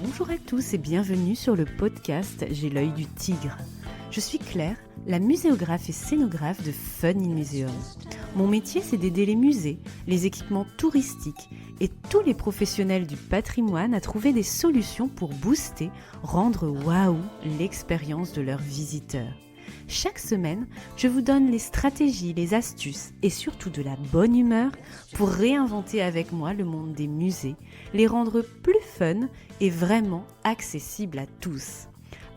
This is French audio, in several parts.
Bonjour à tous et bienvenue sur le podcast J'ai l'œil du tigre. Je suis Claire, la muséographe et scénographe de Fun in Museum. Mon métier, c'est d'aider les musées, les équipements touristiques et tous les professionnels du patrimoine à trouver des solutions pour booster, rendre waouh l'expérience de leurs visiteurs. Chaque semaine, je vous donne les stratégies, les astuces et surtout de la bonne humeur pour réinventer avec moi le monde des musées, les rendre plus fun et vraiment accessibles à tous.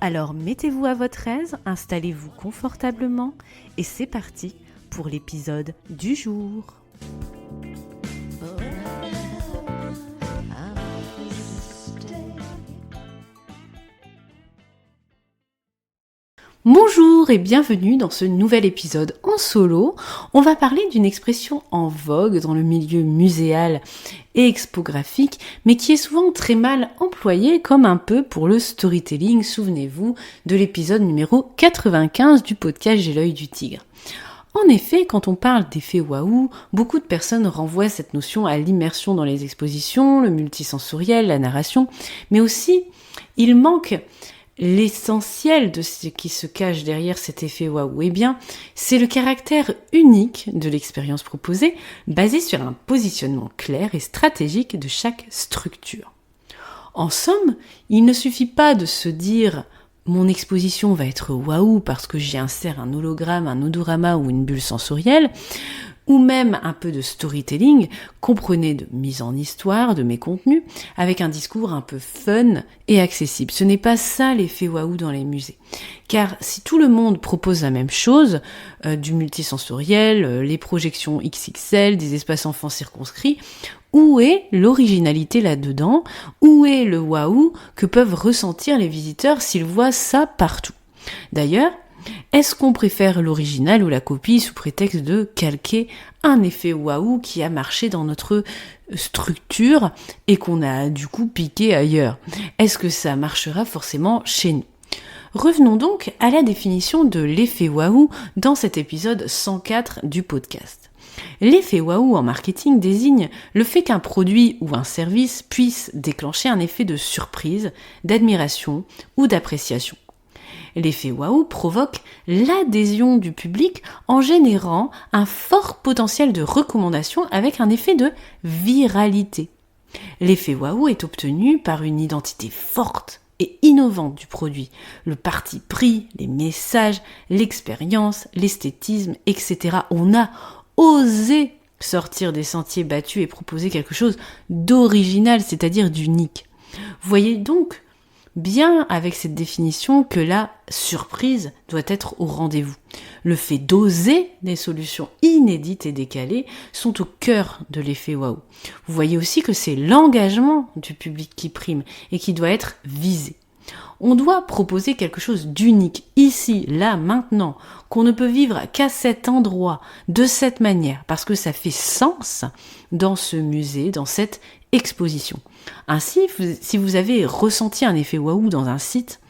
Alors mettez-vous à votre aise, installez-vous confortablement et c'est parti pour l'épisode du jour. Bonjour et bienvenue dans ce nouvel épisode en solo. On va parler d'une expression en vogue dans le milieu muséal et expographique, mais qui est souvent très mal employée comme un peu pour le storytelling. Souvenez-vous de l'épisode numéro 95 du podcast J'ai l'œil du tigre. En effet, quand on parle d'effet waouh, beaucoup de personnes renvoient cette notion à l'immersion dans les expositions, le multisensoriel, la narration, mais aussi il manque l'essentiel de ce qui se cache derrière cet effet waouh. Eh bien, c'est le caractère unique de l'expérience proposée, basé sur un positionnement clair et stratégique de chaque structure. En somme, il ne suffit pas de se dire « mon exposition va être waouh parce que j'y insère un hologramme, un odorama ou une bulle sensorielle », ou même un peu de storytelling, comprenez de mise en histoire de mes contenus, avec un discours un peu fun et accessible. Ce n'est pas ça l'effet waouh dans les musées. Car si tout le monde propose la même chose, du multisensoriel, les projections XXL, des espaces enfants circonscrits, où est l'originalité là-dedans? Où est le waouh que peuvent ressentir les visiteurs s'ils voient ça partout? D'ailleurs, est-ce qu'on préfère l'original ou la copie sous prétexte de calquer un effet waouh qui a marché dans notre structure et qu'on a du coup piqué ailleurs? Est-ce que ça marchera forcément chez nous? Revenons donc à la définition de l'effet waouh dans cet épisode 104 du podcast. L'effet waouh en marketing désigne le fait qu'un produit ou un service puisse déclencher un effet de surprise, d'admiration ou d'appréciation. L'effet waouh provoque l'adhésion du public en générant un fort potentiel de recommandation avec un effet de viralité. L'effet waouh est obtenu par une identité forte et innovante du produit, le parti pris, les messages, l'expérience, l'esthétisme, etc. On a osé sortir des sentiers battus et proposer quelque chose d'original, c'est-à-dire d'unique. Vous voyez donc bien avec cette définition que la surprise doit être au rendez-vous. Le fait d'oser des solutions inédites et décalées sont au cœur de l'effet waouh. Vous voyez aussi que c'est l'engagement du public qui prime et qui doit être visé. On doit proposer quelque chose d'unique, ici, là, maintenant, qu'on ne peut vivre qu'à cet endroit, de cette manière, parce que ça fait sens dans ce musée, dans cette exposition. Ainsi, si vous avez ressenti un effet waouh dans un site,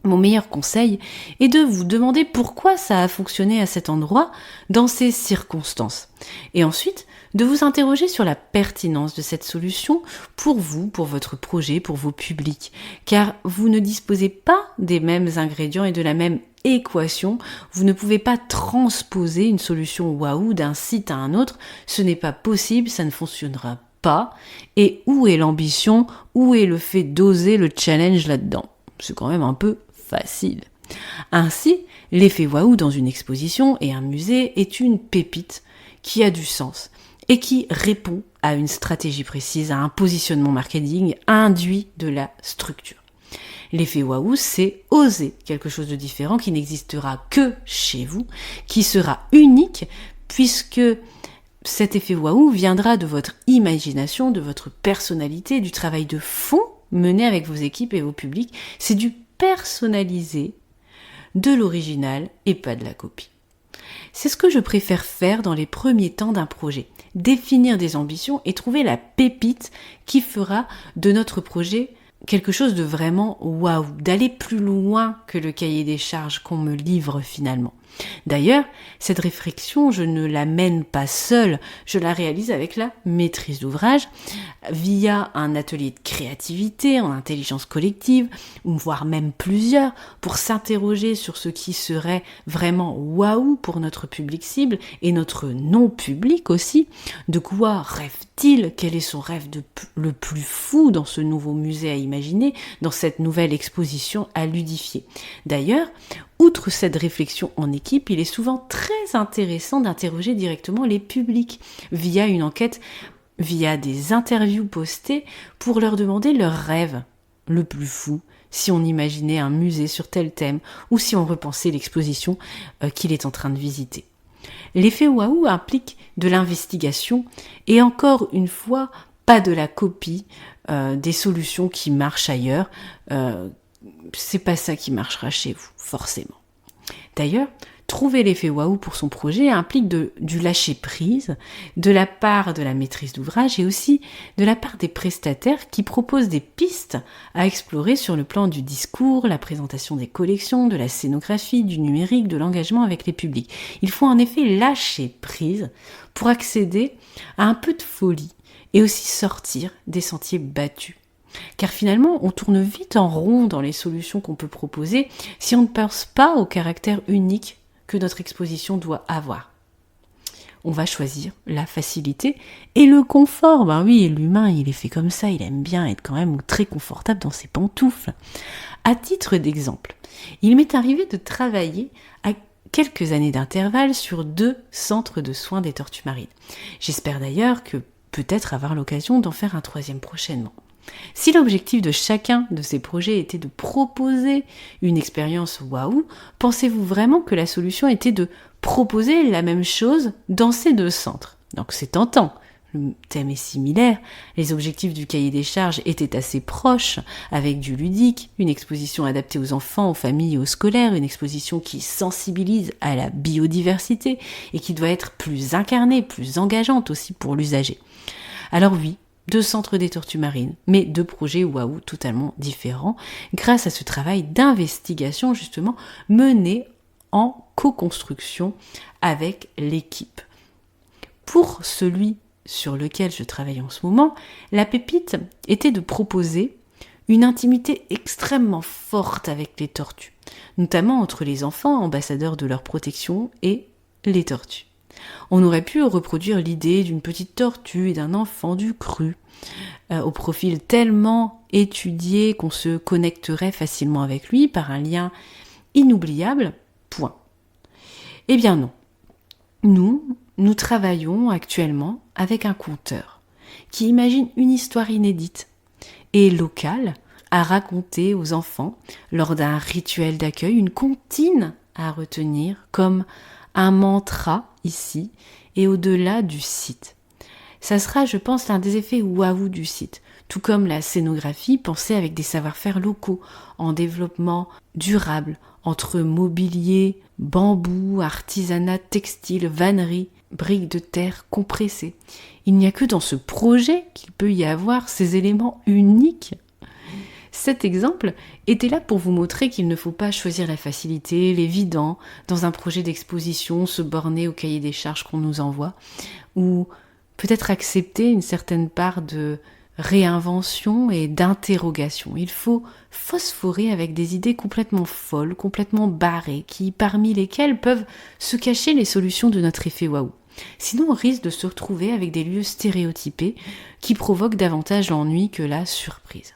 mon meilleur conseil est de vous demander pourquoi ça a fonctionné à cet endroit, dans ces circonstances. Et ensuite, de vous interroger sur la pertinence de cette solution pour vous, pour votre projet, pour vos publics. Car vous ne disposez pas des mêmes ingrédients et de la même équation. Vous ne pouvez pas transposer une solution waouh d'un site à un autre. Ce n'est pas possible, ça ne fonctionnera pas. Et où est l'ambition? Où est le fait d'oser le challenge là-dedans? C'est quand même un peu facile. Ainsi, l'effet waouh dans une exposition et un musée est une pépite qui a du sens et qui répond à une stratégie précise, à un positionnement marketing induit de la structure. L'effet waouh, c'est oser quelque chose de différent qui n'existera que chez vous, qui sera unique puisque cet effet waouh viendra de votre imagination, de votre personnalité, du travail de fond mené avec vos équipes et vos publics. C'est du personnalisé, de l'original et pas de la copie. C'est ce que je préfère faire dans les premiers temps d'un projet. Définir des ambitions et trouver la pépite qui fera de notre projet quelque chose de vraiment waouh, d'aller plus loin que le cahier des charges qu'on me livre finalement. D'ailleurs, cette réflexion, je ne la mène pas seule, je la réalise avec la maîtrise d'ouvrage via un atelier de créativité en intelligence collective, ou voire même plusieurs, pour s'interroger sur ce qui serait vraiment waouh pour notre public cible et notre non-public aussi. De quoi rêve-t-il? Quel est son rêve le plus fou dans ce nouveau musée à imaginer, dans cette nouvelle exposition à ludifier? D'ailleurs, outre cette réflexion en équipe, il est souvent très intéressant d'interroger directement les publics via une enquête, via des interviews postées pour leur demander leur rêve le plus fou, si on imaginait un musée sur tel thème ou si on repensait l'exposition qu'il est en train de visiter. L'effet waouh implique de l'investigation et encore une fois, pas de la copie des solutions qui marchent ailleurs. C'est pas ça qui marchera chez vous, forcément. D'ailleurs, trouver l'effet waouh pour son projet implique du lâcher prise de la part de la maîtrise d'ouvrage et aussi de la part des prestataires qui proposent des pistes à explorer sur le plan du discours, la présentation des collections, de la scénographie, du numérique, de l'engagement avec les publics. Il faut en effet lâcher prise pour accéder à un peu de folie et aussi sortir des sentiers battus. Car finalement, on tourne vite en rond dans les solutions qu'on peut proposer si on ne pense pas au caractère unique que notre exposition doit avoir. On va choisir la facilité et le confort. Ben oui, l'humain, il est fait comme ça, il aime bien être quand même très confortable dans ses pantoufles. À titre d'exemple, il m'est arrivé de travailler à quelques années d'intervalle sur 2 centres de soins des tortues marines. J'espère d'ailleurs que peut-être avoir l'occasion d'en faire un 3e prochainement. Si l'objectif de chacun de ces projets était de proposer une expérience waouh, pensez-vous vraiment que la solution était de proposer la même chose dans ces 2 centres? Donc c'est tentant, le thème est similaire, les objectifs du cahier des charges étaient assez proches, avec du ludique, une exposition adaptée aux enfants, aux familles et aux scolaires, une exposition qui sensibilise à la biodiversité et qui doit être plus incarnée, plus engageante aussi pour l'usager. Alors oui, 2 centres des tortues marines, mais 2 projets waouh totalement différents, grâce à ce travail d'investigation justement mené en co-construction avec l'équipe. Pour celui sur lequel je travaille en ce moment, la pépite était de proposer une intimité extrêmement forte avec les tortues, notamment entre les enfants ambassadeurs de leur protection et les tortues. On aurait pu reproduire l'idée d'une petite tortue et d'un enfant du cru, au profil tellement étudié qu'on se connecterait facilement avec lui par un lien inoubliable, point. Eh bien non. Nous travaillons actuellement avec un conteur qui imagine une histoire inédite et locale à raconter aux enfants lors d'un rituel d'accueil, une comptine à retenir comme un mantra ici et au-delà du site. Ça sera, je pense, l'un des effets waouh du site, tout comme la scénographie pensée avec des savoir-faire locaux, en développement durable, entre mobilier, bambou, artisanat textile, vannerie, briques de terre compressées. Il n'y a que dans ce projet qu'il peut y avoir ces éléments uniques. Cet exemple était là pour vous montrer qu'il ne faut pas choisir la facilité, l'évident, dans un projet d'exposition, se borner au cahier des charges qu'on nous envoie, ou peut-être accepter une certaine part de réinvention et d'interrogation. Il faut phosphorer avec des idées complètement folles, complètement barrées, parmi lesquelles peuvent se cacher les solutions de notre effet waouh. Sinon, on risque de se retrouver avec des lieux stéréotypés qui provoquent davantage l'ennui que la surprise.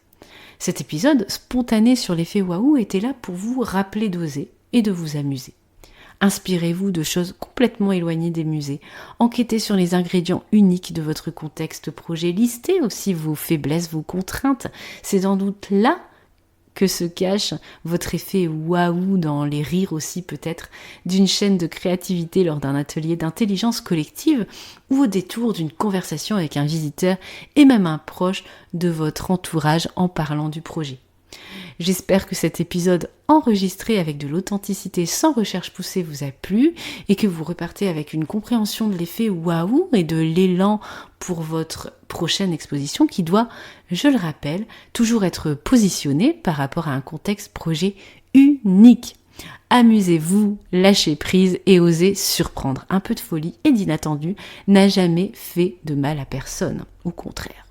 Cet épisode spontané sur l'effet waouh était là pour vous rappeler d'oser et de vous amuser. Inspirez-vous de choses complètement éloignées des musées. Enquêtez sur les ingrédients uniques de votre contexte projet. Listez aussi vos faiblesses, vos contraintes. C'est sans doute là que se cache votre effet waouh, dans les rires aussi peut-être d'une chaîne de créativité lors d'un atelier d'intelligence collective ou au détour d'une conversation avec un visiteur et même un proche de votre entourage en parlant du projet. J'espère que cet épisode enregistré avec de l'authenticité sans recherche poussée vous a plu et que vous repartez avec une compréhension de l'effet waouh et de l'élan pour votre prochaine exposition qui doit, je le rappelle, toujours être positionnée par rapport à un contexte projet unique. Amusez-vous, lâchez prise et osez surprendre. Un peu de folie et d'inattendu n'a jamais fait de mal à personne, au contraire.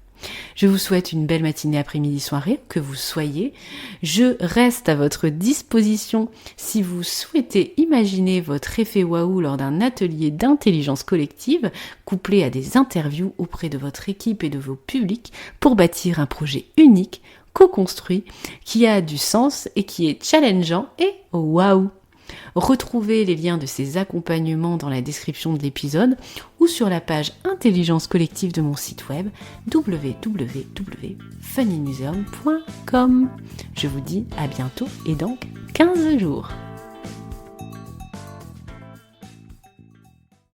Je vous souhaite une belle matinée, après-midi, soirée, que vous soyez. Je reste à votre disposition si vous souhaitez imaginer votre effet waouh lors d'un atelier d'intelligence collective, couplé à des interviews auprès de votre équipe et de vos publics pour bâtir un projet unique, co-construit, qui a du sens et qui est challengeant et waouh! Retrouvez les liens de ces accompagnements dans la description de l'épisode ou sur la page Intelligence Collective de mon site web www.funnymuseum.com. Je vous dis à bientôt et dans 15 jours.